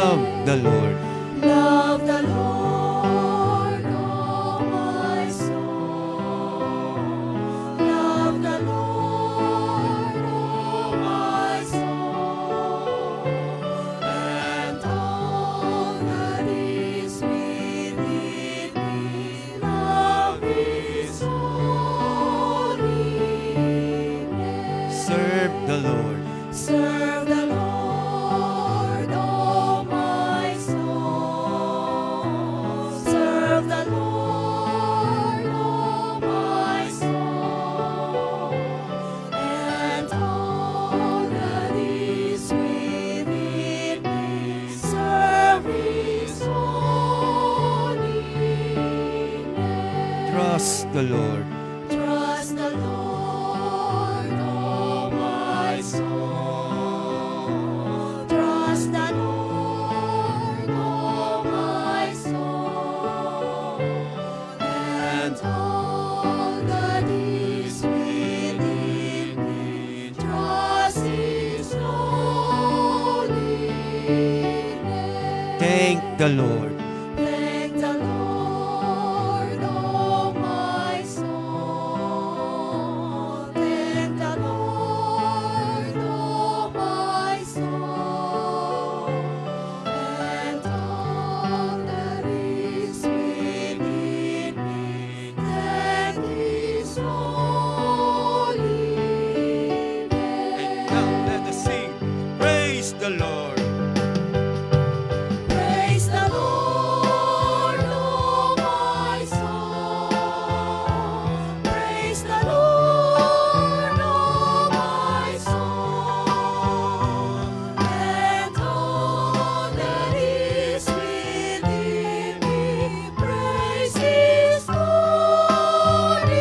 Love the Lord. Love the Lord, oh my soul. Love the Lord, oh my soul. And all that is within me, love His holy name. Serve the Lord. Serve the Lord, oh my soul. Serve the Lord, oh my soul. And all that is within me, serve His holy name. Trust the Lord. Trust the Lord, oh my soul. Trust the Lord, oh my soul. And all that is within me, trust His holy name. Thank the Lord. Thank the Lord, oh my soul. Thank the Lord, oh my soul. And all that is within me, thank His holy name. Now let us sing. Praise the Lord. Praise the Lord, oh my soul. Praise the Lord, oh my soul. And all that is within me, praise His holy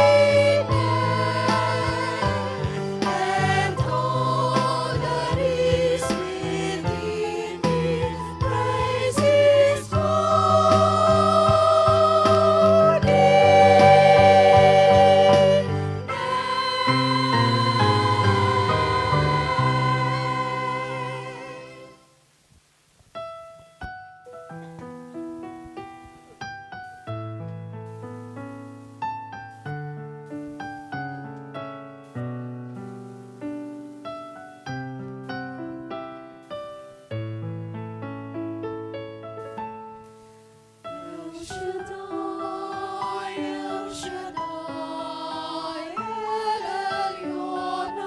name. And all that is within me, praise His holy name. El Shaddai, El Shaddai, El Elyon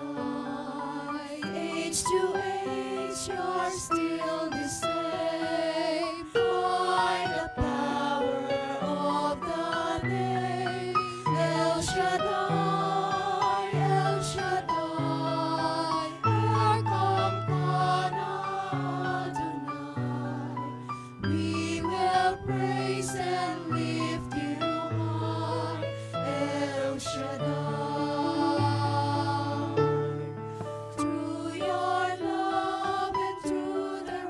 Adonai. Age to age, you're still the same. By the power of the name, El Shaddai, El Shaddai, Erkamkana Adonai. We will praise and lift you high, El Shaddai. Through your love and through the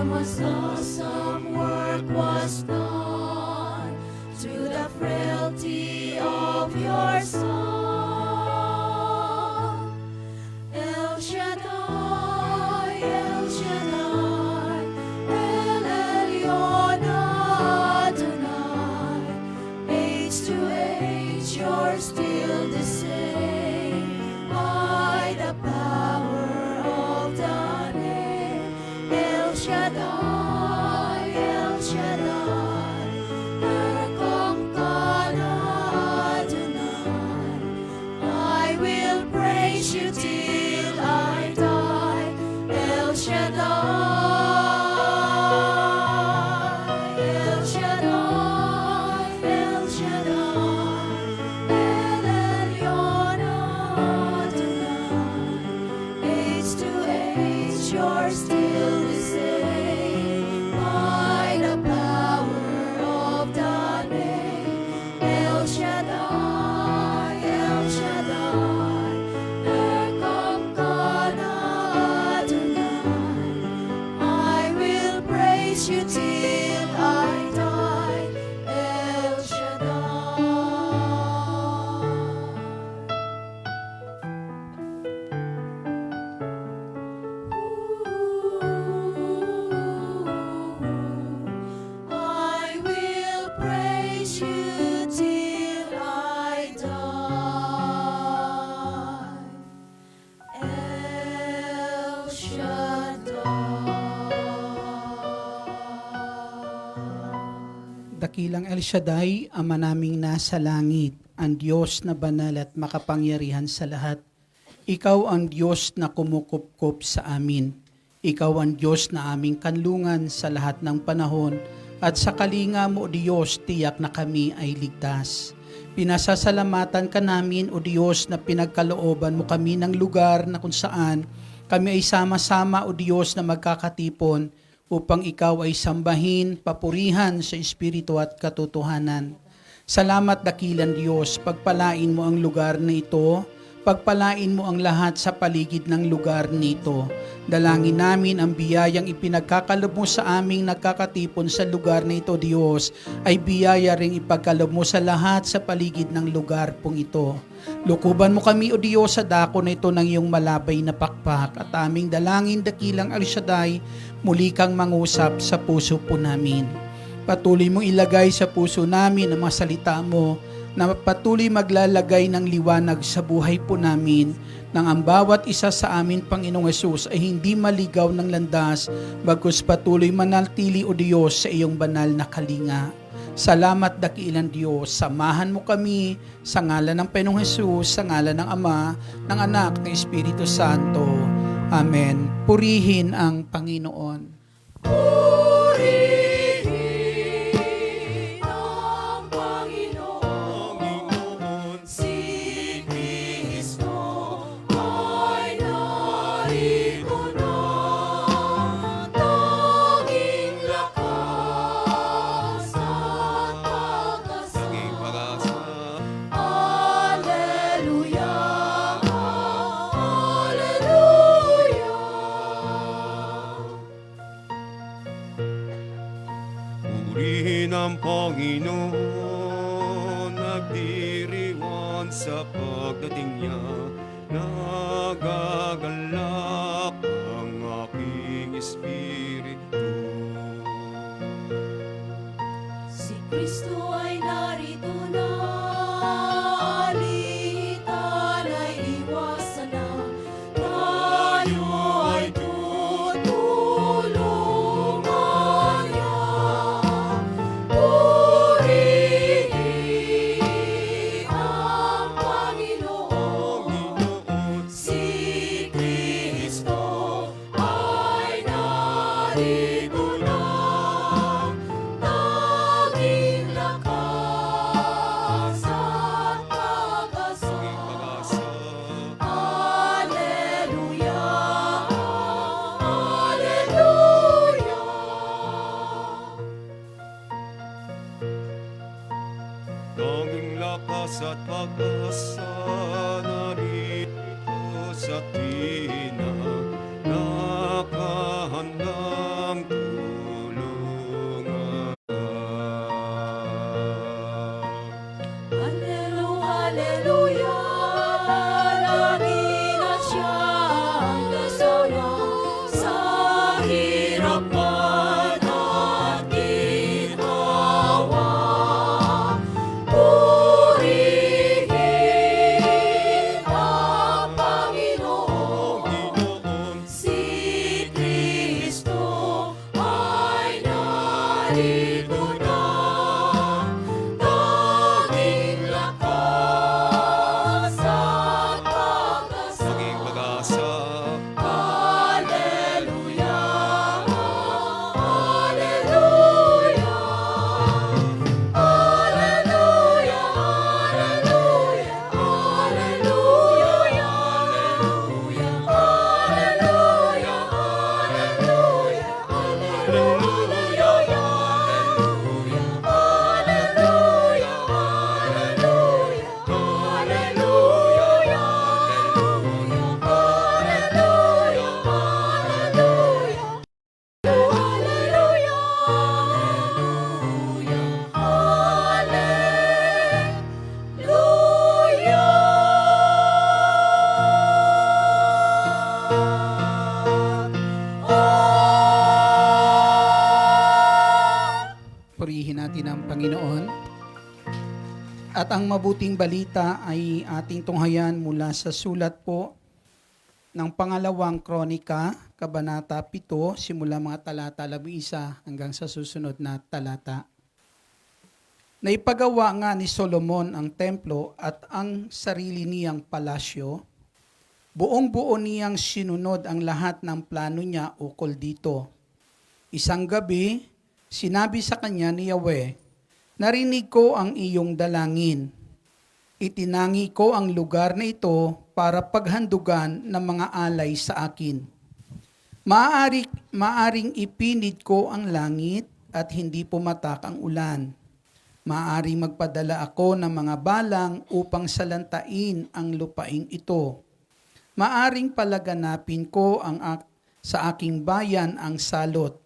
much awesome work was done through the frailty of your Son. El Shaddai, El Shaddai, El Elyon Adonai, age to age you're still the same, by the power of the name. El Shaddai, El Shaddai, Erkam Kana Adonai, I will praise you till I die. El Shaddai, El Shaddai, El Shaddai, El Elyon Adonai, age to age you're still the same, by the power of the name. El Shaddai, El Shaddai, Erkam Kana Adonai, I will praise you till I die. El Shaddai. I will praise you till I die. El Shaddai. Dakilang El Shaddai, Ama naming nasa langit, ang Diyos na banal at makapangyarihan sa lahat. Ikaw ang Diyos na kumukupkup sa amin. Ikaw ang Diyos na aming kanlungan sa lahat ng panahon, at sa kalinga mo, O Diyos, tiyak na kami ay ligtas. Pinasasalamatan ka namin, O Diyos, na pinagkalooban mo kami ng lugar na kung saan kami ay sama-sama, O Diyos, na magkakatipon upang ikaw ay sambahin, papurihan sa Espiritu at katotohanan. Salamat dakilang Diyos, pagpalain mo ang lugar na ito, pagpalain mo ang lahat sa paligid ng lugar nito. Dalangin namin ang biyayang ipinagkakalob mo sa aming nagkakatipon sa lugar na ito, Diyos, ay biyaya ring ipagkalob mo sa lahat sa paligid ng lugar pong ito. Lukuban mo kami, O Diyos, sa dako na ito ng iyong malabay na pakpak, at aming dalangin dakilang El Shaddai, muli kang mangusap sa puso po namin. Patuloy mong ilagay sa puso namin ang mga salita mo, na patuloy maglalagay ng liwanag sa buhay po namin, nang ang bawat isa sa amin, Panginoong Hesus, ay hindi maligaw ng landas, bagkus patuloy manatili, O Diyos, sa iyong banal na kalinga. Salamat dakilang Diyos, samahan mo kami sa ngalan ng Panginoong Hesus, sa ngalan ng Ama, ng Anak, ng Espiritu Santo. Amen. Purihin ang Panginoon. Purihin ang Panginoon, Panginoon, si Kristo ay narito na, tanging lakas at pag-asa. tanging pag-asa. Alleluia, Alleluia. Purihin ang Panginoon, nagdiriwan sa pagdating niya. Nagagalak ang aking espiritu. Si Kristo ay narito na, alitan ay iwasan na, tayo ay tutulungan niya. Purihin ang Panginoon, Panginoon, si Kristo ay narito na, tanging lakas at pag-asa. tanging pag-asa. Alleluia, Alleluia. Tanging lakas at pag-asa narito sa tina, nakahandang narito na, tanging lakas at pag-asa. Maging pag-asa. Hallelujah, Hallelujah, Hallelujah, Hallelujah, Hallelujah, Hallelujah, Purihin natin ang Panginoon. At ang mabuting balita ay ating tunghayan mula sa sulat po ng pangalawang kronika, Kabanata 7, simula mga talata 11 hanggang sa susunod na talata. Naipagawa nga ni Solomon ang templo at ang sarili niyang palasyo. Buong-buo niyang sinunod ang lahat ng plano niya ukol dito. Isang gabi, sinabi sa kanya ni Yahweh, "Narinig ko ang iyong dalangin. Itinangi ko ang lugar na ito para paghandugan ng mga alay sa akin. Maaring ipinid ko ang langit at hindi pumatak ang ulan. Maaring magpadala ako ng mga balang upang salantain ang lupaing ito. Maaring palaganapin ko sa aking bayan ang salot.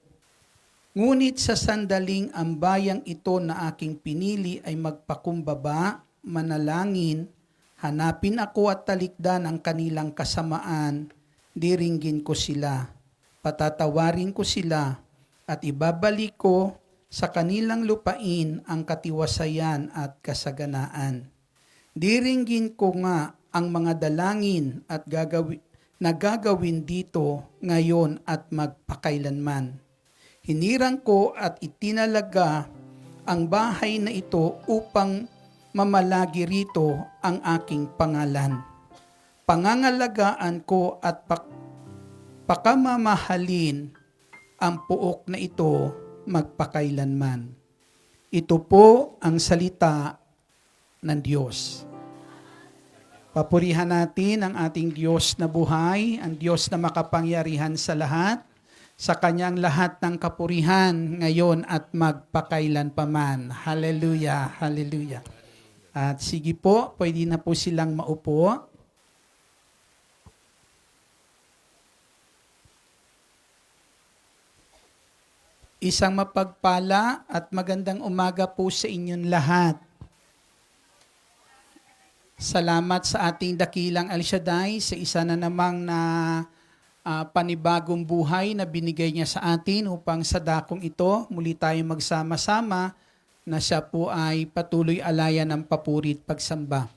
Ngunit sa sandaling ang bayang ito na aking pinili ay magpakumbaba, manalangin, hanapin ako at talikdan ang kanilang kasamaan, diringgin ko sila, patatawarin ko sila, at ibabalik ko sa kanilang lupain ang katiwasayan at kasaganaan. Diringgin ko nga ang mga dalangin at gagawin dito ngayon at magpakailanman. Hinirang ko at itinalaga ang bahay na ito upang mamalagi rito ang aking pangalan. Pangangalagaan ko at pakamamahalin ang puok na ito magpakailanman." Ito po ang salita ng Diyos. Papurihan natin ang ating Diyos na buhay, ang Diyos na makapangyarihan sa lahat, sa kanyang lahat ng kapurihan ngayon at magpakailanpaman. Hallelujah, hallelujah. At sige po, pwede na po silang maupo. Isang mapagpala at magandang umaga po sa inyong lahat. Salamat sa ating dakilang El Shaddai sa isa na namang panibagong buhay na binigay niya sa atin upang sa dakong ito muli tayong magsama-sama na siya po ay patuloy alayan ng papurit pagsamba.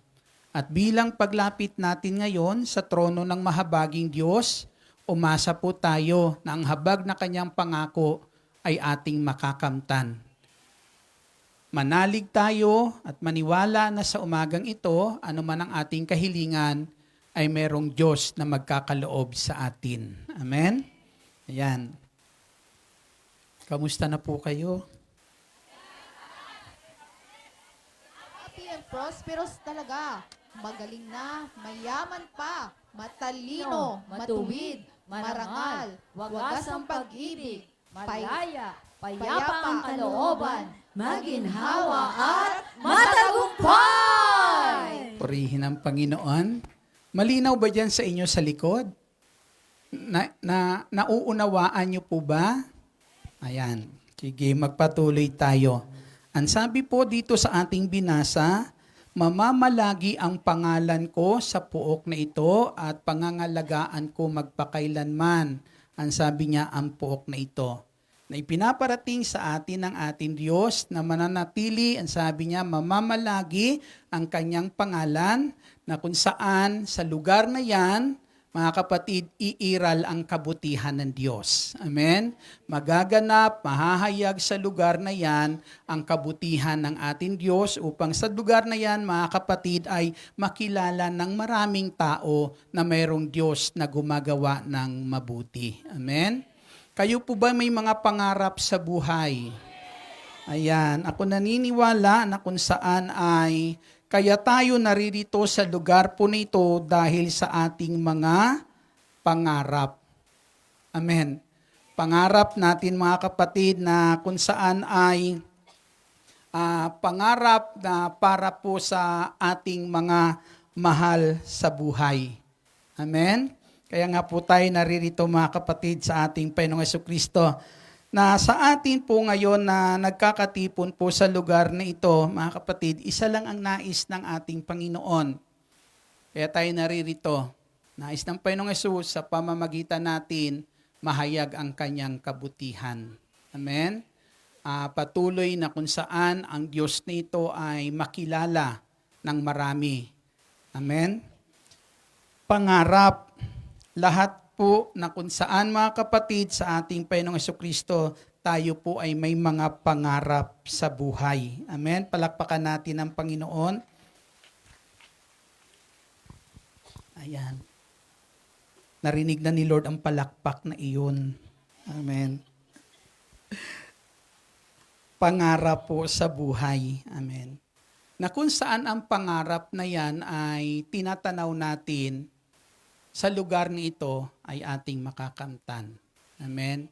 At bilang paglapit natin ngayon sa trono ng mahabaging Diyos, umasa po tayo na ang habag na kanyang pangako ay ating makakamtan. Manalig tayo at maniwala na sa umagang ito, anuman ang ating kahilingan, ay merong Diyos na magkakaloob sa atin. Amen? Ayan. Kamusta na po kayo? Happy and prosperous talaga. Magaling na, mayaman pa, matalino, matuwid, marangal, wagas ang pag-ibig, malaya, payapa ang kalooban, maginhawa at matagumpay! Purihin ang Panginoon. Malinaw ba dyan sa inyo sa likod? Nauunawaan niyo po ba? Ayan. Sige, magpatuloy tayo. Ang sabi po dito sa ating binasa, "Mamamalagi ang pangalan ko sa puok na ito at pangangalagaan ko magpakailanman." Ang sabi niya, ang puok na ito. Na ipinaparating sa atin ng ating Diyos na mananatili, ang sabi niya, mamamalagi ang kanyang pangalan, na kung saan sa lugar na yan, mga kapatid, iiral ang kabutihan ng Diyos. Amen? Magaganap, mahahayag sa lugar na yan ang kabutihan ng ating Diyos upang sa lugar na yan, mga kapatid, ay makilala ng maraming tao na mayroong Diyos na gumagawa ng mabuti. Amen? Kayo po ba may mga pangarap sa buhay? Ayan, ako naniniwala na kung saan ay kaya tayo naririto sa lugar po nito dahil sa ating mga pangarap. Amen. Pangarap natin mga kapatid na kung saan ay pangarap na para po sa ating mga mahal sa buhay. Amen. Kaya nga po tayo naririto mga kapatid sa ating Panginoong Jesucristo na sa atin po ngayon na nagkakatipon po sa lugar na ito, mga kapatid, isa lang ang nais ng ating Panginoon. Kaya tayo naririto. Nais ng Panginoong Hesus sa pamamagitan natin, mahayag ang kanyang kabutihan. Amen? Patuloy na kung saan ang Diyos nito ay makilala ng marami. Amen? Pangarap, lahat po na kung saan mga kapatid sa ating Panginoong Jesucristo, tayo po ay may mga pangarap sa buhay. Amen? Palakpakan natin ang Panginoon. Ayan. Narinig na ni Lord ang palakpak na iyon. Amen. Pangarap po sa buhay. Amen. Na kung saan ang pangarap na yan ay tinatanaw natin sa lugar nito ay ating makakamtan. Amen?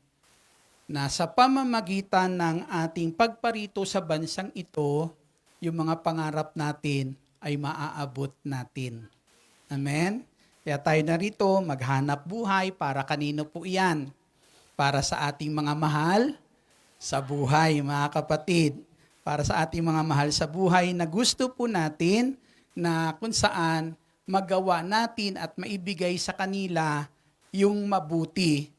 Na sa pamamagitan ng ating pagparito sa bansang ito, yung mga pangarap natin ay maaabot natin. Amen? Kaya tayo narito, maghanap buhay para kanino po iyan? Para sa ating mga mahal sa buhay, mga kapatid. Para sa ating mga mahal sa buhay na gusto po natin na kung saan magawa natin at maibigay sa kanila yung mabuti,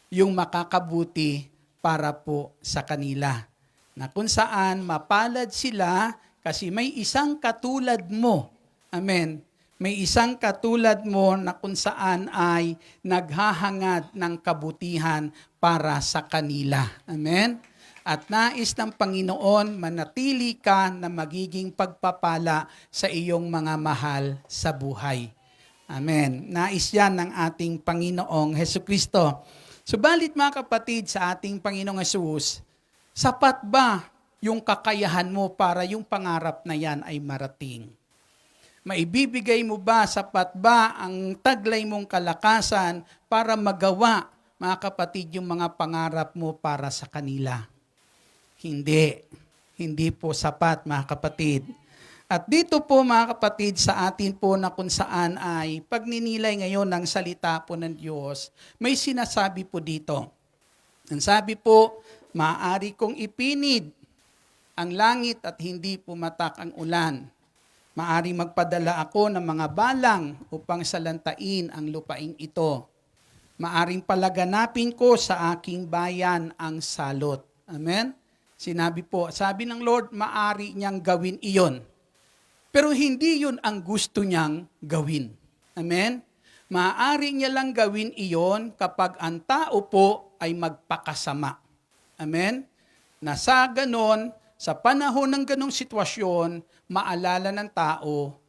yung makakabuti para po sa kanila. Na kung saan mapalad sila kasi may isang katulad mo. Amen. May isang katulad mo na kung saan ay naghahangad ng kabutihan para sa kanila. Amen. At nais ng Panginoon, manatili ka na magiging pagpapala sa iyong mga mahal sa buhay. Amen. Nais yan ng ating Panginoong Hesukristo. Subalit mga kapatid sa ating Panginoong Hesus, sapat ba yung kakayahan mo para yung pangarap na yan ay marating? Maibibigay mo ba, sapat ba ang taglay mong kalakasan para magawa, mga kapatid, yung mga pangarap mo para sa kanila? Hindi. Hindi po sapat, mga kapatid. At dito po, mga kapatid, sa atin po na kung saan ay pagninilay ngayon ng salita po ng Diyos, may sinasabi po dito. Ang sabi po, maaari kong ipinid ang langit at hindi pumatak ang ulan. Maaari magpadala ako ng mga balang upang salantain ang lupaing ito. Maaring palaganapin ko sa aking bayan ang salot. Amen? Sinabi po, sabi ng Lord, maaari niyang gawin iyon. Pero hindi yun ang gusto niyang gawin. Amen? Maaari niya lang gawin iyon kapag ang tao po ay magpakasama. Amen? Na sa ganon, sa panahon ng ganong sitwasyon, maalala ng tao,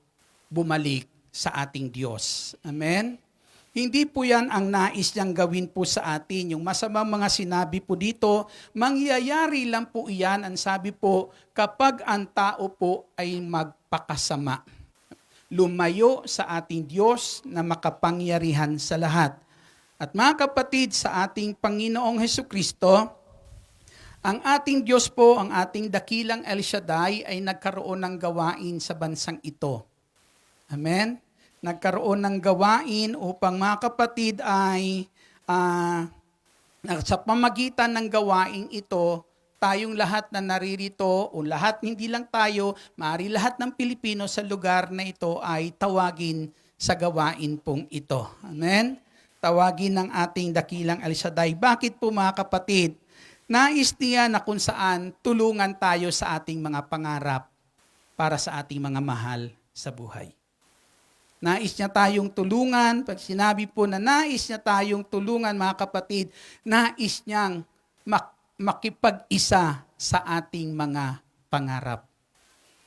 bumalik sa ating Diyos. Amen? Hindi po yan ang nais niyang gawin po sa atin. Yung masamang mga sinabi po dito, mangyayari lang po iyan, ang sabi po, kapag ang tao po ay magpakasama. Lumayo sa ating Diyos na makapangyarihan sa lahat. At mga kapatid, sa ating Panginoong Hesukristo, ang ating Diyos po, ang ating dakilang El Shaddai ay nagkaroon ng gawain sa bansang ito. Amen? Nagkaroon ng gawain upang mga kapatid ay sa pamagitan ng gawain ito, tayong lahat na naririto o lahat, hindi lang tayo, maaari lahat ng Pilipino sa lugar na ito ay tawagin sa gawain pong ito. Amen? Tawagin ng ating dakilang El Shaddai. Bakit po mga kapatid? Nais niya na kung saan tulungan tayo sa ating mga pangarap para sa ating mga mahal sa buhay. Nais niya tayong tulungan. Pag sinabi po na nais niya tayong tulungan, mga kapatid, nais niyang makipag-isa sa ating mga pangarap.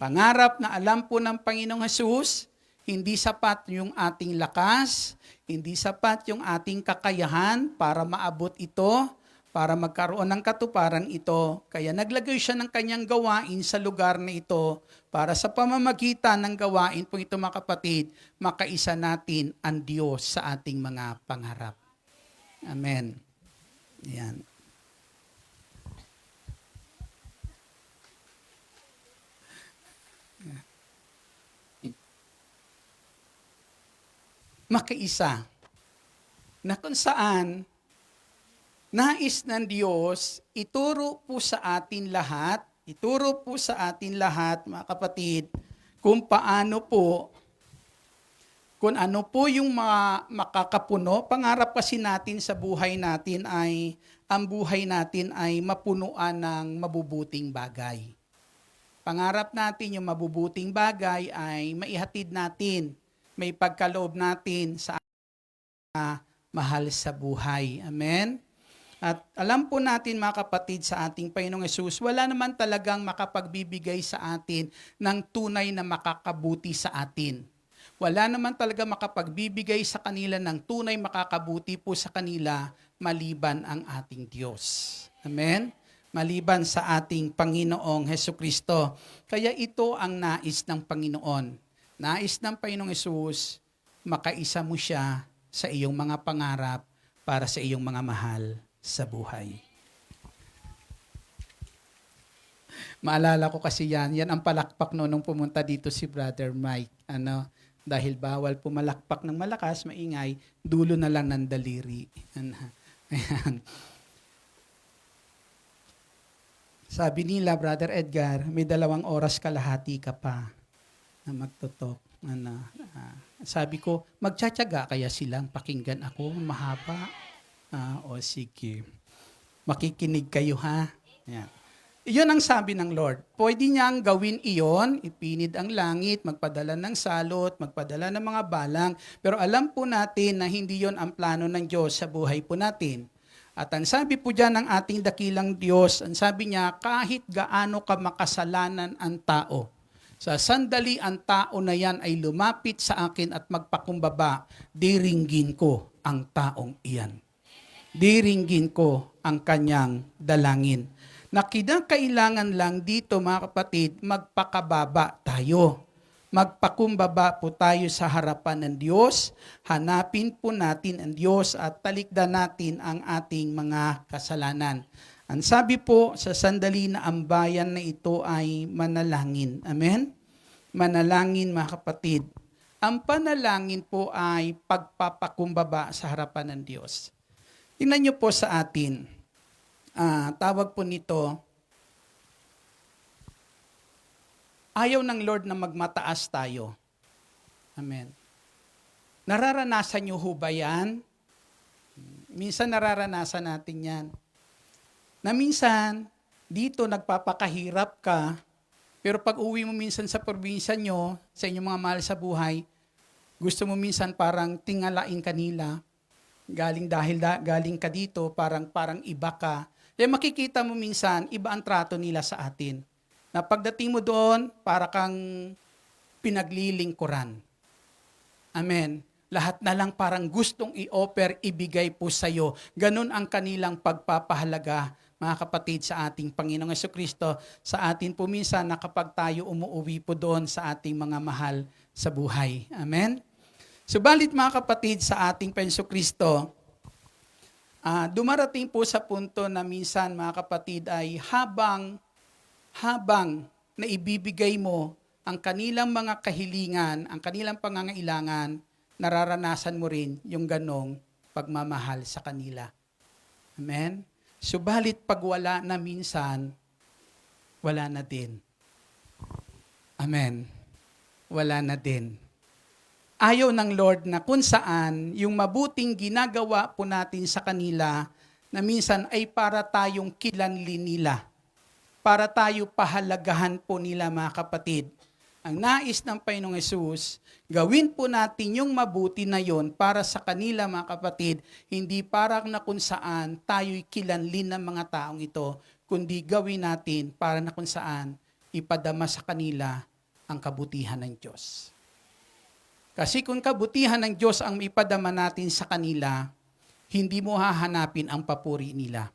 Pangarap na alam po ng Panginoong Hesus, hindi sapat yung ating lakas, hindi sapat yung ating kakayahan para maabot ito, para magkaroon ng katuparan ito. Kaya naglagay siya ng kanyang gawain sa lugar na ito para sa pamamagitan ng gawain po ito, mga kapatid, makaisa natin ang Diyos sa ating mga pangarap. Amen. Yan. Makaisa na kung saan nais ng Diyos ituro po sa atin lahat, mga kapatid, kung paano po, kung ano po yung makakapuno. Pangarap kasi natin sa buhay natin ay, ang buhay natin ay mapunuan ng mabubuting bagay. Pangarap natin yung mabubuting bagay ay maihatid natin, may pagkaloob natin sa mahal sa buhay. Amen? At alam po natin, mga kapatid, sa ating Panginoong Hesus, wala naman talagang makapagbibigay sa atin ng tunay na makakabuti sa atin. Wala naman talaga makapagbibigay sa kanila ng tunay makakabuti po sa kanila maliban ang ating Diyos. Amen? Maliban sa ating Panginoong Hesukristo. Kaya ito ang nais ng Panginoon. Nais ng Panginoong Hesus, makaisa mo siya sa iyong mga pangarap para sa iyong mga mahal sa buhay. Maalala ko kasi yan ang palakpak nung pumunta dito si Brother Mike. Dahil bawal pumalakpak ng malakas, maingay, dulo na lang ng daliri. Ayan. Sabi nila, Brother Edgar, may 2 oras kalahati ka pa na magtutok. Sabi ko, magtsatsaga kaya silang pakinggan ako, mahaba. O sige, makikinig kayo ha. Yan. Iyon ang sabi ng Lord. Pwede niyang gawin iyon, ipinid ang langit, magpadala ng salot, magpadala ng mga balang. Pero alam po natin na hindi yon ang plano ng Diyos sa buhay po natin. At ang sabi po dyan ng ating dakilang Diyos, ang sabi niya, kahit gaano ka makasalanan ang tao, sa sandali ang tao na yan ay lumapit sa akin at magpakumbaba, diringgin ko ang taong iyan. Diringgin ko ang kanyang dalangin. Na kinakailangan lang dito, mga kapatid, magpakababa tayo. Magpakumbaba po tayo sa harapan ng Diyos. Hanapin po natin ang Diyos at talikdan natin ang ating mga kasalanan. Ang sabi po sa sandali na ang bayan na ito ay manalangin. Amen? Manalangin, mga kapatid. Ang panalangin po ay pagpapakumbaba sa harapan ng Diyos. Tingnan niyo po sa atin. Tawag po nito, ayaw ng Lord na magmataas tayo. Amen. Nararanasan niyo ho ba yan? Minsan nararanasan natin yan. Na minsan, dito nagpapakahirap ka, pero pag uwi mo minsan sa probinsya nyo, sa inyong mga mahal sa buhay, gusto mo minsan parang tingalain kanila, galing ka dito, parang iba ka. Kaya makikita mo minsan, iba ang trato nila sa atin. Na pagdating mo doon, para kang pinaglilingkuran. Amen. Lahat na lang parang gustong i-offer, ibigay po sa iyo. Ganun ang kanilang pagpapahalaga, mga kapatid, sa ating Panginoong Jesucristo. Sa atin po minsan na kapag tayo umuuwi po doon sa ating mga mahal sa buhay. Amen. Subalit, mga kapatid, sa ating Panginoong Jesucristo, dumarating po sa punto na minsan, mga kapatid, ay habang na ibibigay mo ang kanilang mga kahilingan, ang kanilang pangangailangan, nararanasan mo rin yung ganong pagmamahal sa kanila. Amen? Subalit pag wala na minsan, wala na din. Amen? Wala na din. Ayaw ng Lord na kung saan yung mabuting ginagawa po natin sa kanila na minsan ay para tayong kilanli nila. Para tayo pahalagahan po nila, mga kapatid. Ang nais ng Panginoong Hesus, gawin po natin yung mabuti na yon para sa kanila mga kapatid, hindi para na kung saan tayo'y kilanlin ng mga taong ito, kundi gawin natin para na kung saan ipadama sa kanila ang kabutihan ng Diyos. Kasi kung kabutihan ng Diyos ang ipadama natin sa kanila, hindi mo hahanapin ang papuri nila.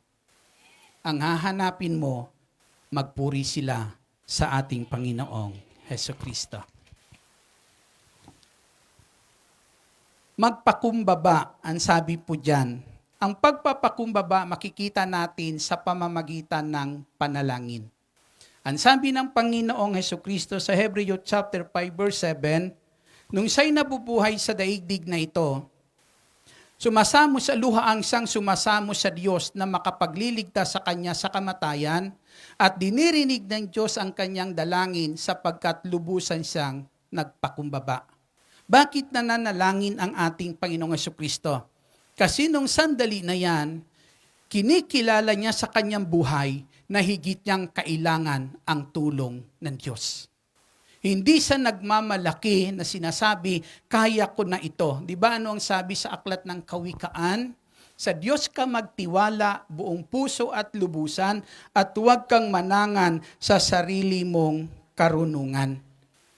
Ang hahanapin mo, magpuri sila sa ating Panginoong Hesukristo. Magpakumbaba, ang sabi po dyan. Ang pagpapakumbaba, makikita natin sa pamamagitan ng panalangin. Ang sabi ng Panginoong Hesukristo sa Hebreo chapter 5 verse 7, nung siya'y nabubuhay sa daigdig na ito, sumasamo sa luha ang siyang sumasamo sa Diyos na makapagliligtas sa kanya sa kamatayan, at dinirinig ng Diyos ang kanyang dalangin sapagkat lubusan siyang nagpakumbaba. Bakit nananalangin ang ating Panginoong Hesukristo? Kasi nung sandali na yan, kinikilala niya sa kanyang buhay na higit niyang kailangan ang tulong ng Diyos. Hindi sa nagmamalaki na sinasabi, kaya ko na ito. Di ba ano ang sabi sa aklat ng Kawikaan? Sa Diyos ka magtiwala buong puso at lubusan at huwag kang manangan sa sarili mong karunungan.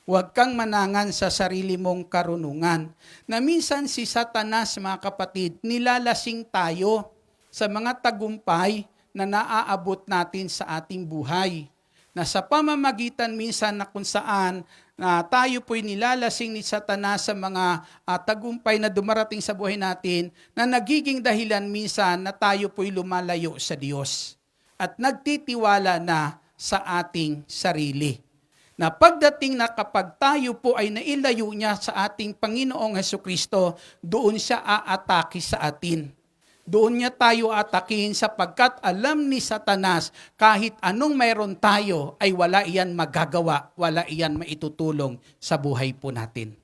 Huwag kang manangan sa sarili mong karunungan. Na minsan si Satanas, mga kapatid, nilalasing tayo sa mga tagumpay na naaabot natin sa ating buhay. Na sa pamamagitan minsan na kung saan na tayo po'y nilalasing ni Satanas sa mga tagumpay na dumarating sa buhay natin, na nagiging dahilan minsan na tayo po'y lumalayo sa Diyos at nagtitiwala na sa ating sarili. Na pagdating na kapag tayo po ay nailayo niya sa ating Panginoong Hesukristo, doon siya aatake sa atin. Doon niya tayo atakihin sapagkat alam ni Satanas kahit anong mayroon tayo ay wala iyan magagawa, wala iyan maitutulong sa buhay po natin.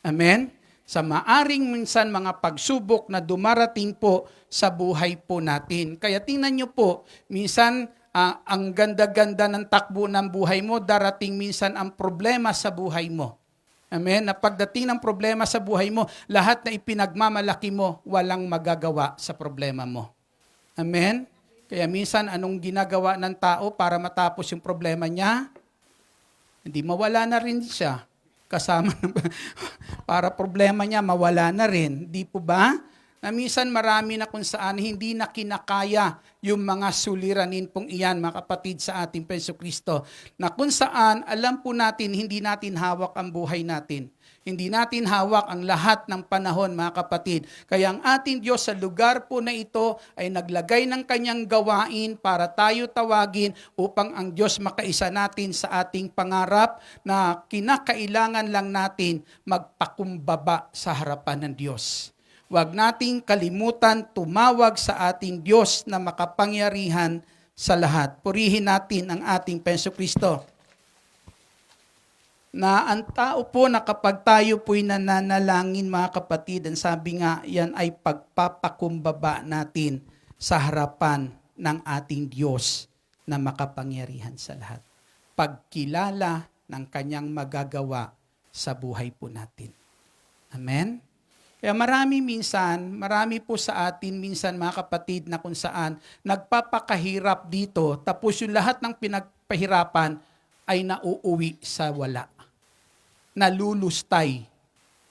Amen? Sa maaring minsan mga pagsubok na dumarating po sa buhay po natin. Kaya tingnan niyo po, minsan ang ganda-ganda ng takbo ng buhay mo, darating minsan ang problema sa buhay mo. Amen? Na pagdating ng problema sa buhay mo, lahat na ipinagmamalaki mo, walang magagawa sa problema mo. Amen? Kaya minsan, anong ginagawa ng tao para matapos yung problema niya? Hindi mawala na rin siya. Kasama para problema niya, mawala na rin. Di po ba? Na minsan marami na kung saan hindi na kinakaya yung mga suliranin pong iyan, mga kapatid, sa ating Jesucristo. Na kung saan, alam po natin, hindi natin hawak ang buhay natin. Hindi natin hawak ang lahat ng panahon, mga kapatid. Kaya ang ating Diyos sa lugar po na ito ay naglagay ng kanyang gawain para tayo tawagin upang ang Diyos makaisa natin sa ating pangarap na kinakailangan lang natin magpakumbaba sa harapan ng Diyos. Huwag nating kalimutan tumawag sa ating Diyos na makapangyarihan sa lahat. Purihin natin ang ating Jesucristo. Na ang tao po na kapag tayo po'y nananalangin, mga kapatid, ang sabi nga, yan ay pagpapakumbaba natin sa harapan ng ating Diyos na makapangyarihan sa lahat. Pagkilala ng kanyang magagawa sa buhay po natin. Amen? Kaya marami po sa atin minsan, mga kapatid, na kung saan nagpapakahirap dito, tapos yung lahat ng pinagpahirapan ay nauuwi sa wala. Nalulustay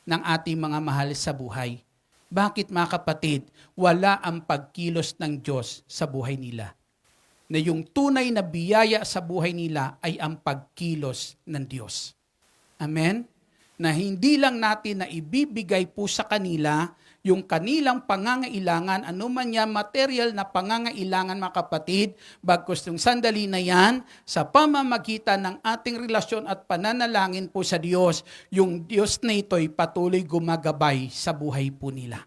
ng ating mga mahal sa buhay. Bakit, mga kapatid? Wala ang pagkilos ng Diyos sa buhay nila. Na yung tunay na biyaya sa buhay nila ay ang pagkilos ng Diyos. Amen? Na hindi lang natin na ibibigay po sa kanila yung kanilang pangangailangan, anuman yan material na pangangailangan, mga kapatid, bagkus yung sandali na yan, sa pamamagitan ng ating relasyon at pananalangin po sa Diyos, yung Diyos na ito'y patuloy gumagabay sa buhay po nila.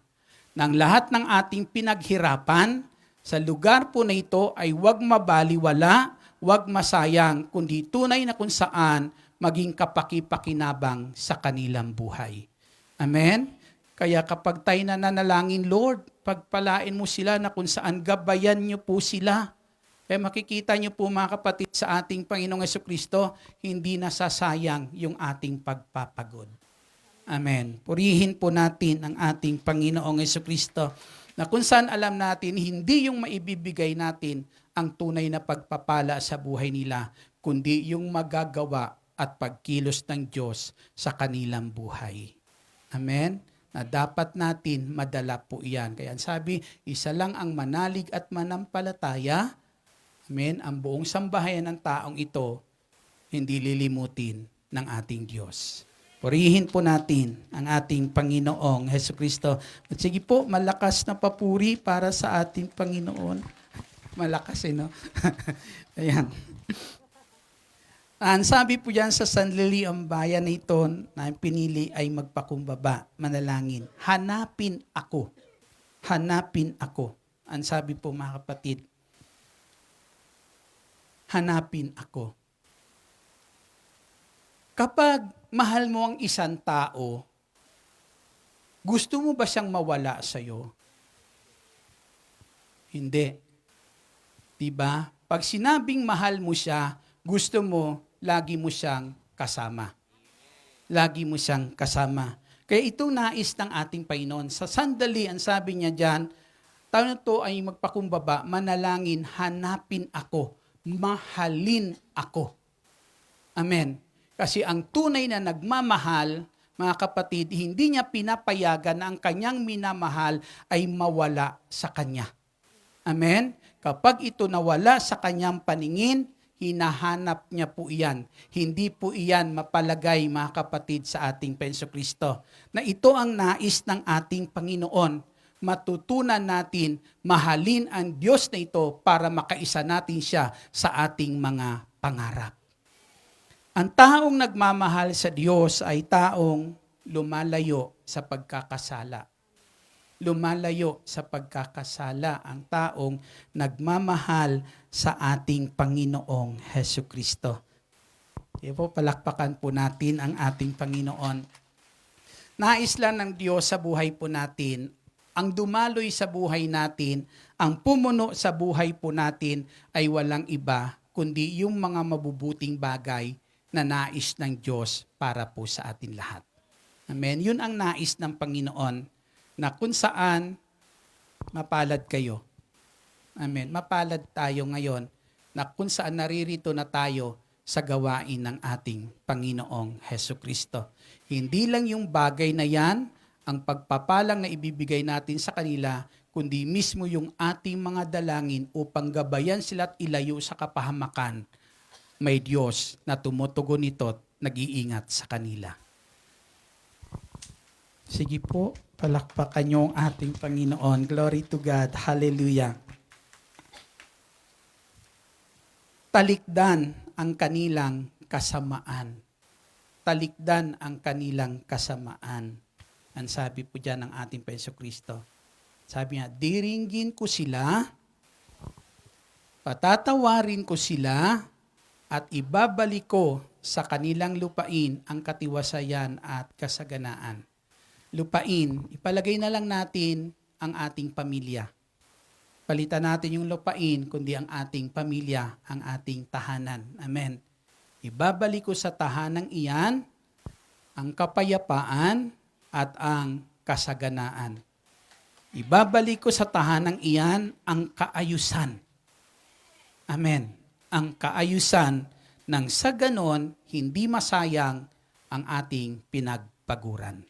Nang lahat ng ating pinaghirapan, sa lugar po na ito ay huwag mabaliwala, huwag masayang, kundi tunay na kung saan maging kapaki-pakinabang sa kanilang buhay. Amen? Kaya kapag tayo nananalangin, Lord, pagpalain mo sila na kung saan gabayan niyo po sila. Kaya makikita niyo po mga kapatid sa ating Panginoong Jesucristo, hindi nasasayang yung ating pagpapagod. Amen. Purihin po natin ang ating Panginoong Jesucristo na kung saan alam natin, hindi yung maibibigay natin ang tunay na pagpapala sa buhay nila, kundi yung magagawa at pagkilos ng Diyos sa kanilang buhay. Amen? Na dapat natin madala po iyan. Kaya sabi, isa lang ang manalig at manampalataya. Amen? Ang buong sambahayan ng taong ito, hindi lilimutin ng ating Diyos. Purihin po natin ang ating Panginoong Jesucristo. At sige po, malakas na papuri para sa ating Panginoon. Malakas no? Ayan. Ang sabi po yan sa sanlili ang bayan na ito na pinili ay magpakumbaba, manalangin. Hanapin ako. Hanapin ako. Ang sabi po mga kapatid, hanapin ako. Kapag mahal mo ang isang tao, gusto mo ba siyang mawala sa'yo? Hindi. Diba? Pag sinabing mahal mo siya, gusto mo, lagi mo siyang kasama. Lagi mo siyang kasama. Kaya ito nais ng ating Panginoon. Sa sandali, ang sabi niya dyan, tayo na to ay magpakumbaba, manalangin, hanapin ako, mahalin ako. Amen. Kasi ang tunay na nagmamahal, mga kapatid, hindi niya pinapayagan na ang kanyang minamahal ay mawala sa kanya. Amen? Kapag ito nawala sa kanyang paningin, hinahanap niya po iyan. Hindi po iyan mapalagay, mga kapatid, sa ating Jesucristo. Na ito ang nais ng ating Panginoon. Matutunan natin, mahalin ang Diyos na ito para makaisa natin siya sa ating mga pangarap. Ang taong nagmamahal sa Diyos ay taong lumalayo sa pagkakasala. Lumalayo sa pagkakasala ang taong nagmamahal sa ating Panginoong Jesucristo. Po, palakpakan po natin ang ating Panginoon. Nais lang ng Diyos sa buhay po natin, ang dumaloy sa buhay natin, ang pumuno sa buhay po natin ay walang iba, kundi yung mga mabubuting bagay na nais ng Diyos para po sa atin lahat. Amen. Yun ang nais ng Panginoon na kung saan mapalad kayo. Amen. Mapalad tayo ngayon na kung saan naririto na tayo sa gawain ng ating Panginoong Jesucristo. Hindi lang yung bagay na yan ang pagpapalang na ibibigay natin sa kanila, kundi mismo yung ating mga dalangin upang gabayan sila at ilayo sa kapahamakan. May Diyos na tumutugon nito at nag-iingat sa kanila. Sige po, palakpakan niyo ang ating Panginoon. Glory to God. Hallelujah. Talikdan ang kanilang kasamaan. Talikdan ang kanilang kasamaan. Ang sabi po dyan ng ating Jesucristo. Sabi niya, diringgin ko sila, patatawarin ko sila, at ibabalik ko sa kanilang lupain ang katiwasayan at kasaganaan. Lupain, ipalagay na lang natin ang ating pamilya. Palitan natin yung lupain, kundi ang ating pamilya, ang ating tahanan. Amen. Ibabalik ko sa tahanang iyan ang kapayapaan at ang kasaganaan. Ibabalik ko sa tahanang iyan ang kaayusan. Amen. Ang kaayusan nang sa ganon, hindi masayang ang ating pinagpaguran.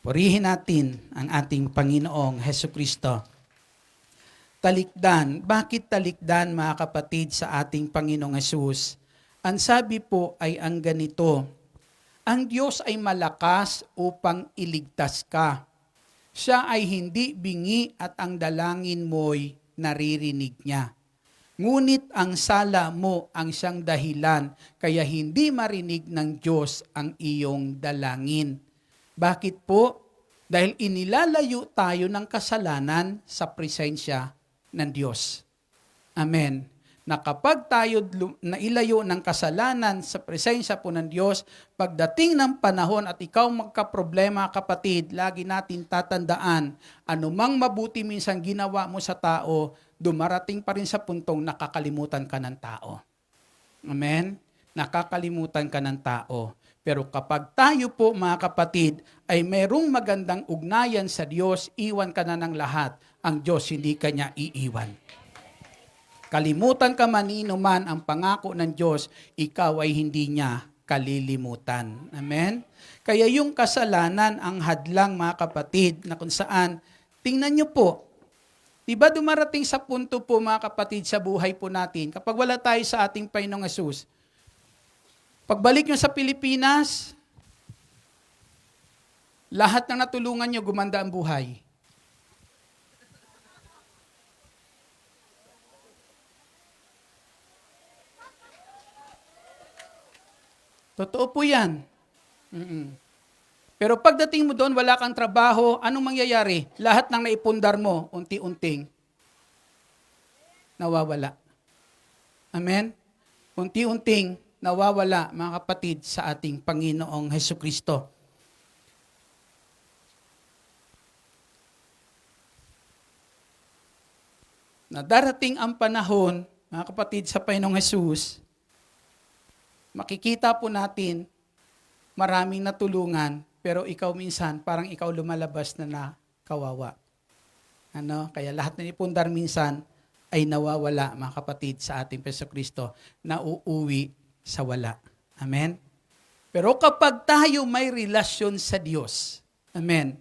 Purihin natin ang ating Panginoong Jesucristo. Talikdan. Bakit talikdan, mga kapatid, sa ating Panginoong Jesus? Ang sabi po ay ang ganito, ang Diyos ay malakas upang iligtas ka. Siya ay hindi bingi at ang dalangin mo'y naririnig niya. Ngunit ang sala mo ang siyang dahilan, kaya hindi marinig ng Diyos ang iyong dalangin. Bakit po? Dahil inilalayo tayo ng kasalanan sa presensya ng Diyos. Amen. Na kapag tayo nailayo ng kasalanan sa presensya po ng Diyos, pagdating ng panahon at ikaw magkaproblema, kapatid, lagi natin tatandaan, anumang mabuti minsan ginawa mo sa tao, dumarating pa rin sa puntong nakakalimutan ka ng tao. Amen? Nakakalimutan ka ng tao. Pero kapag tayo po, mga kapatid, ay mayroong magandang ugnayan sa Diyos, iwan ka na ng lahat. Ang Diyos hindi ka niya iiwan. Kalimutan ka manino man ang pangako ng Diyos, ikaw ay hindi niya kalilimutan. Amen? Kaya yung kasalanan ang hadlang, mga kapatid, na kung saan, tingnan niyo po, diba dumarating sa punto po, mga kapatid, sa buhay po natin, kapag wala tayo sa ating Panginoong Hesus, pagbalik nyo sa Pilipinas, lahat ng natulungan nyo, gumanda ang buhay. Totoo po yan. Pero pagdating mo doon, wala kang trabaho, anong mangyayari? Lahat ng naipundar mo, unti-unting nawawala. Amen? Unti-unting nawawala, mga kapatid, sa ating Panginoong Hesukristo. Na darating ang panahon, mga kapatid, sa Panginoong Hesus, makikita po natin maraming natulungan, pero ikaw minsan, parang ikaw lumalabas na kawawa. Kaya lahat na ipundar minsan ay nawawala, mga kapatid, sa ating Jesucristo, na uuwi sa wala. Amen? Pero kapag tayo may relasyon sa Diyos, amen,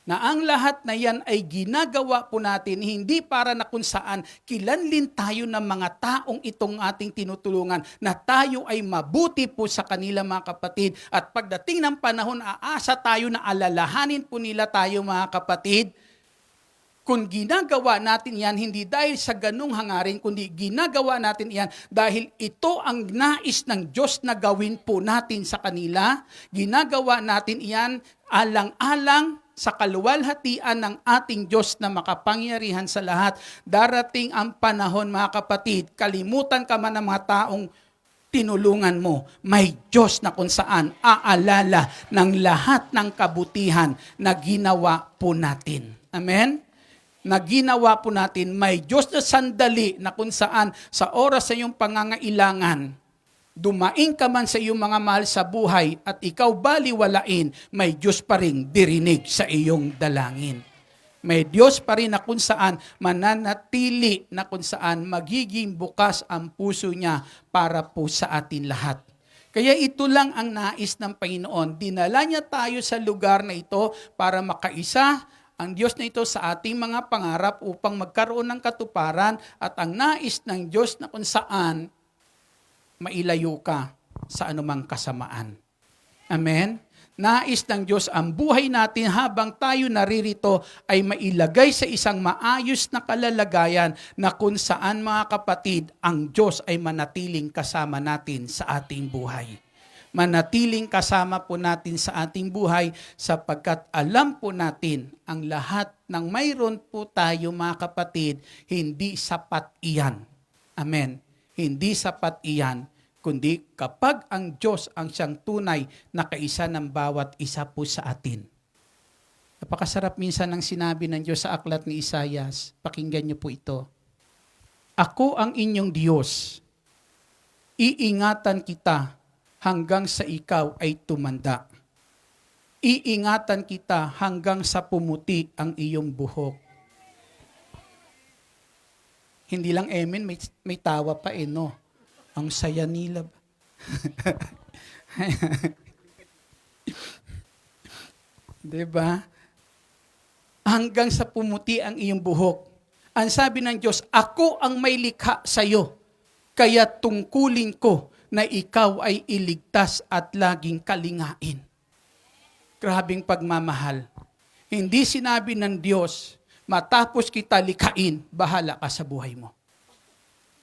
na ang lahat na yan ay ginagawa po natin, hindi para na kung saan kilanlin tayo ng mga taong itong ating tinutulungan, na tayo ay mabuti po sa kanila, mga kapatid. At pagdating ng panahon, aasa tayo na alalahanin po nila tayo, mga kapatid. Kung ginagawa natin yan, hindi dahil sa ganung hangarin, kundi ginagawa natin yan dahil ito ang nais ng Diyos na gawin po natin sa kanila. Ginagawa natin yan alang-alang sa kaluwalhatian ng ating Diyos na makapangyarihan sa lahat. Darating ang panahon, mga kapatid, kalimutan ka man ng mga taong tinulungan mo, may Diyos na kung saan aalala ng lahat ng kabutihan na ginawa po natin. Amen? Na ginawa po natin, may Diyos na sandali na kung saan sa oras sa iyong pangangailangan, dumaing ka man sa iyong mga mahal sa buhay at ikaw baliwalain, may Diyos pa rin dirinig sa iyong dalangin. May Diyos pa rin na kung saan mananatili, na kung saan magiging bukas ang puso niya para po sa atin lahat. Kaya ito lang ang nais ng Panginoon. Dinala niya tayo sa lugar na ito para makaisa ang Diyos na ito sa ating mga pangarap upang magkaroon ng katuparan, at ang nais ng Diyos na kung saan mailayo ka sa anumang kasamaan. Amen? Nais ng Diyos ang buhay natin habang tayo naririto ay mailagay sa isang maayos na kalalagayan na kung saan, mga kapatid, ang Diyos ay manatiling kasama natin sa ating buhay. Manatiling kasama po natin sa ating buhay sapagkat alam po natin ang lahat ng mayroon po tayo, mga kapatid, hindi sapat iyan. Amen. Hindi sapat iyan, kundi kapag ang Diyos ang siyang tunay na kaisa ng bawat isa po sa atin. Napakasarap minsan ng sinabi ng Diyos sa aklat ni Isaias. Pakinggan niyo po ito. Ako ang inyong Diyos. Iingatan kita hanggang sa ikaw ay tumanda. Iingatan kita hanggang sa pumuti ang iyong buhok. Hindi lang amen, may tawa pa no? Ang saya nila. Diba? Hanggang sa pumuti ang iyong buhok. Ang sabi ng Diyos, ako ang may likha sa iyo, kaya tungkulin ko na ikaw ay iligtas at laging kalingain. Grabing pagmamahal. Hindi sinabi ng Diyos, matapos kita likhain, bahala ka sa buhay mo.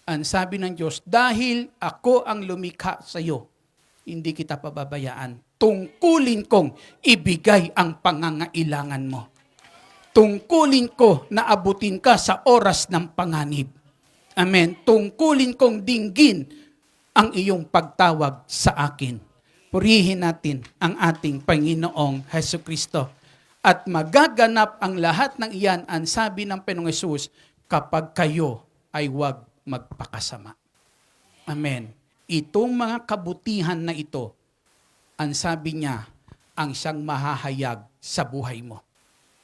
Ang sabi ng Diyos, dahil ako ang lumikha sa iyo, hindi kita pababayaan. Tungkulin kong ibigay ang pangangailangan mo. Tungkulin ko na abutin ka sa oras ng panganib. Amen. Tungkulin kong dinggin ang iyong pagtawag sa akin. Purihin natin ang ating Panginoong Hesukristo. At magaganap ang lahat ng iyan, ang sabi ng Panginoong Hesus, kapag kayo ay huwag magpakasama. Amen. Itong mga kabutihan na ito, ang sabi niya, ang siyang mahahayag sa buhay mo.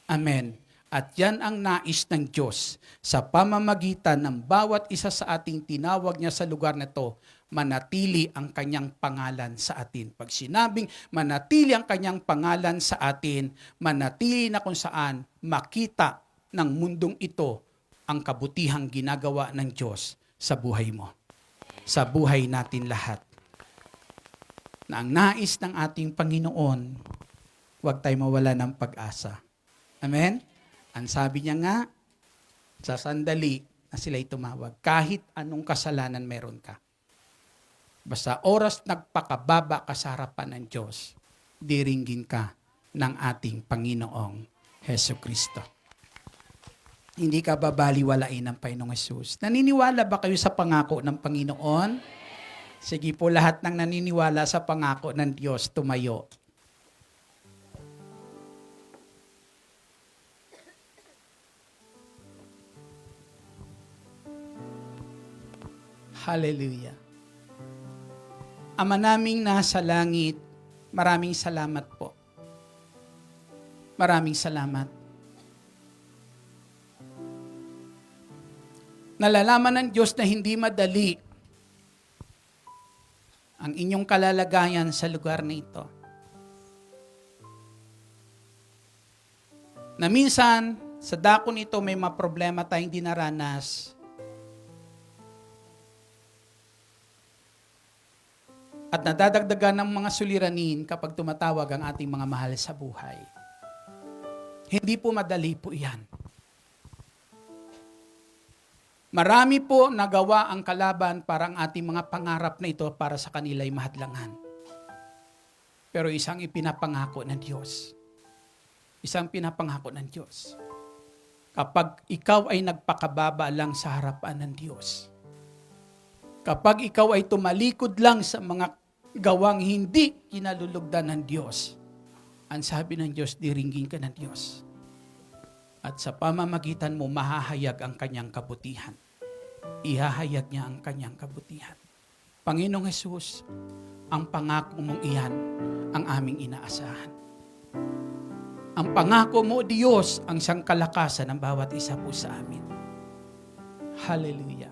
Amen. At yan ang nais ng Diyos sa pamamagitan ng bawat isa sa ating tinawag niya sa lugar na to, manatili ang kanyang pangalan sa atin. Pag sinabing manatili ang kanyang pangalan sa atin, manatili na kung saan makita ng mundong ito ang kabutihang ginagawa ng Diyos sa buhay mo. Sa buhay natin lahat. Na ang nais ng ating Panginoon, huwag tayo mawala ng pag-asa. Amen? Ang sabi niya nga, sa sandali na sila'y tumawag, kahit anong kasalanan meron ka. Basta oras nagpakababa ka sa harapan ng Diyos, diringgin ka ng ating Panginoong Heso Kristo. Hindi ka babaliwalain ng Panginoong Hesus. Naniniwala ba kayo sa pangako ng Panginoon? Sige po, lahat ng naniniwala sa pangako ng Diyos, tumayo. Hallelujah. Ama naming nasa langit, maraming salamat po. Maraming salamat. Nalalaman ng Diyos na hindi madali ang inyong kalalagayan sa lugar na ito. Na minsan, sa dako nito may mga problema tayong dinaranas. At nadadagdagan ng mga suliranin kapag tumatawag ang ating mga mahal sa buhay. Hindi po madali po yan. Marami po nagawa ang kalaban para ang ating mga pangarap na ito para sa kanila'y mahadlangan. Pero isang ipinapangako ng Diyos. Isang pinapangako ng Diyos. Kapag ikaw ay nagpakababa lang sa harapan ng Diyos, kapag ikaw ay tumalikod lang sa mga gawang hindi kinalulugdan ng Diyos, ang sabi ng Diyos, diringgin ka ng Diyos. At sa pamamagitan mo, mahahayag ang kanyang kabutihan. Ihahayag niya ang kanyang kabutihan. Panginoong Hesus, ang pangako mong iyan ang aming inaasahan. Ang pangako mo, Diyos, ang siyang kalakasan ng bawat isa po sa amin. Hallelujah.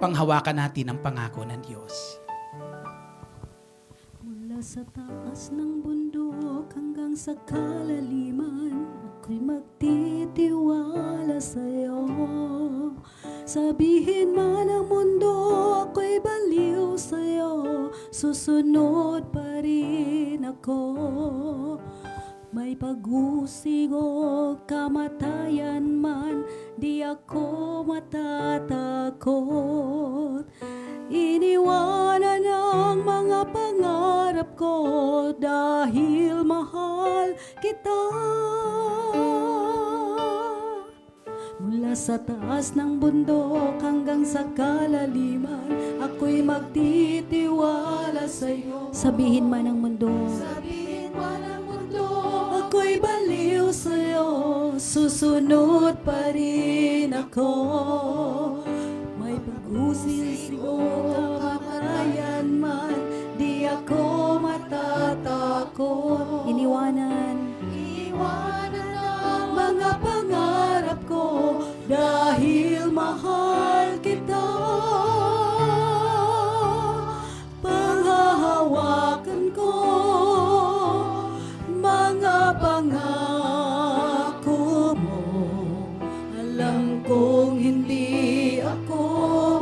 Panghawakan natin ang pangako ng Diyos. Mula sa taas ng bundok hanggang sa kalaliman, ako'y magtitiwala sa'yo. Sabihin man ang mundo, ako'y baliw sa'yo, susunod pa rin ako. May pag-usig o kamatayan man, di ako matatakot. Iniwanan ang mga pangarap ko dahil mahal kita. Mula sa taas ng bundok hanggang sa kalaliman, ako'y magtitiwala sa'yo. Sabihin man ang mundo, sabihin man ang mundo, ako'y baliw sa'yo, susunod pa rin ako. May pag-usig o kamatayan man, di ako matatakot. Iniwanan ang mga pangarap ko dahil mahal kita. Panghahawakan ko mga pangako mo. Alam kong hindi ako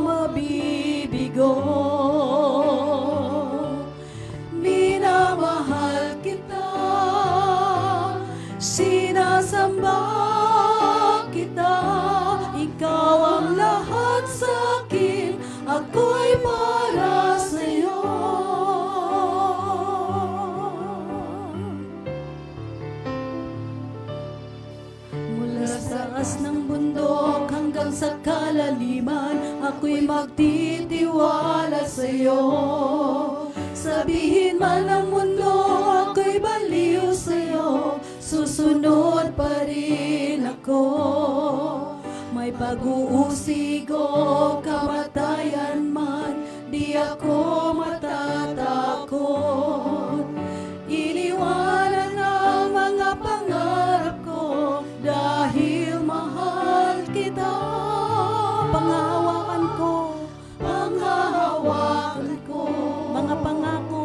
mabibigo. Minamahal kita, sinasamba kita. Ikaw ang lahat sa akin, ako'y para sa'yo. Mula sa taas ng bundok hanggang sa kalaliman, ako'y magtitiwala sa'yo. Sabihin man ng mundo, ako'y baliw sa'yo, susunod pa rin ako. May pag-uusig o kamatayan man, di ako matatakot. Iniwanan ang mga pangarap ko dahil mahal kita. Panghahawakan ko, panghahawakan ko, mga pangako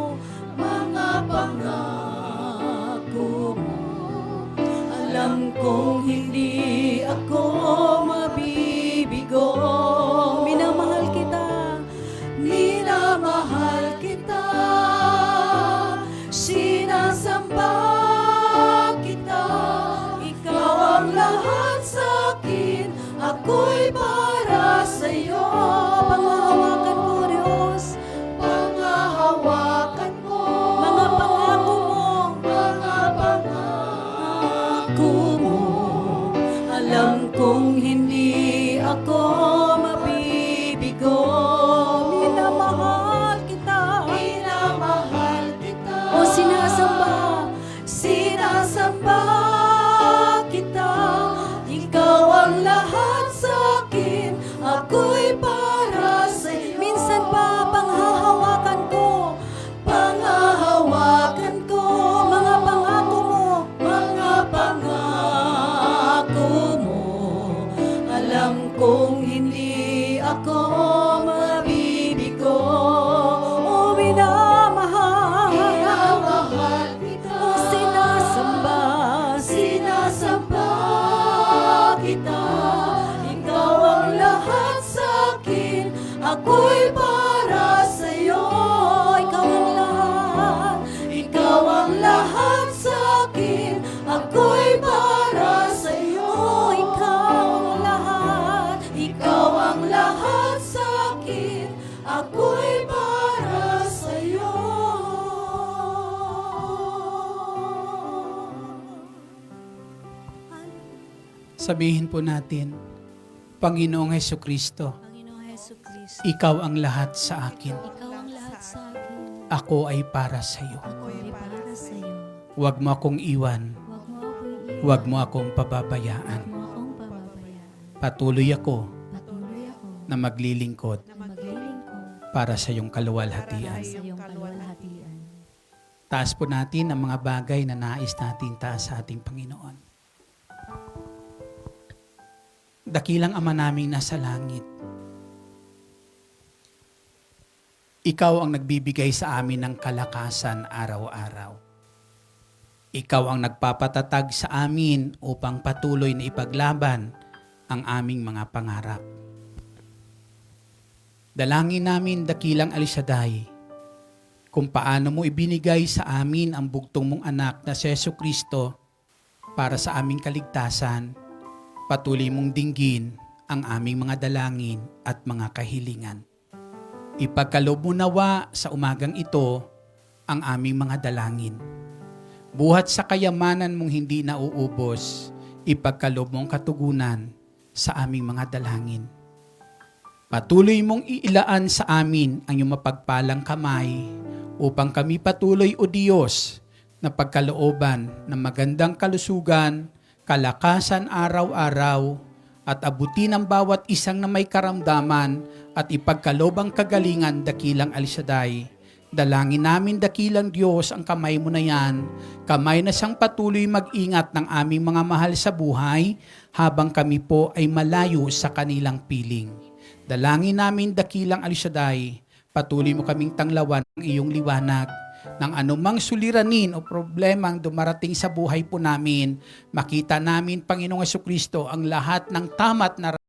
mo. Alam kong hindi ako mabibigo. Minamahal kita, minamahal kita. Sinasamba kita, ikaw ang lahat sa akin, ako'y para sa'yo. Panghahawakan ko, Diyos, panghahawakan ko, mga pangako mo, mga pangako mo. Alam kong hindi ako mabibigo. Minamahal kita, minamahal kita. O sinasamba, sinasamba kita. Ikaw ang lahat sa akin, ako'y para sa'yo. Minsan pa panghahawakan ko, panghahawakan ko, mga pangako mo, mga pangako mo. Alam kong hindi ako mabibigo. O minamahal, minamahal kita. O sinasamba, sinasamba kita. Ikaw ang lahat sa akin, ako'y para sa'yo. Ikaw ang lahat, ikaw ang lahat sa akin, ako'y para sa'yo. Ikaw ang lahat, ikaw ang lahat sa akin, ako'y para sa'yo. Sabihin po natin, Panginoong Hesukristo, Panginoong Hesukristo, ikaw ang lahat sa akin. ikaw ang lahat sa akin, Ako ay para sa iyo. ako'y para sa'yo. Huwag mo akong iwan. Huwag mo akong iwan, Huwag mo akong pababayaan. huwag mo akong pababayaan. Patuloy ako Patuloy ako na maglilingkod na maglilingkod para sa iyong kaluwalhatian. sa iyong kaluwalhatian. Taas po natin ang mga bagay na nais natin taas sa ating Panginoon. Dakilang Ama naming nasa langit, ikaw ang nagbibigay sa amin ng kalakasan araw-araw. Ikaw ang nagpapatatag sa amin upang patuloy na ipaglaban ang aming mga pangarap. Dalangin namin, dakilang Alisaday, kung paano mo ibinigay sa amin ang bugtong mong anak na si Jesucristo para sa aming kaligtasan. Patuloy mong dinggin ang aming mga dalangin at mga kahilingan. Ipagkaloob mo nawa sa umagang ito ang aming mga dalangin. Buhat sa kayamanan mong hindi nauubos, ipagkaloob mong katugunan sa aming mga dalangin. Patuloy mong iilaan sa amin ang iyong mapagpalang kamay upang kami patuloy, O Diyos, na pagkalooban ng magandang kalusugan, kalakasan araw-araw, at abutin ang bawat isang na may karamdaman at ipagkaloob ang kagalingan, dakilang Alisaday. Dalangin namin, dakilang Diyos, ang kamay mo na yan, kamay na siyang patuloy mag-ingat ng aming mga mahal sa buhay habang kami po ay malayo sa kanilang piling. Dalangin namin, dakilang Alisaday, patuloy mo kaming tanglawan ng iyong liwanag, ng anumang suliranin o problemang dumarating sa buhay po namin. Makita namin, Panginoong Jesucristo, ang lahat ng tama't na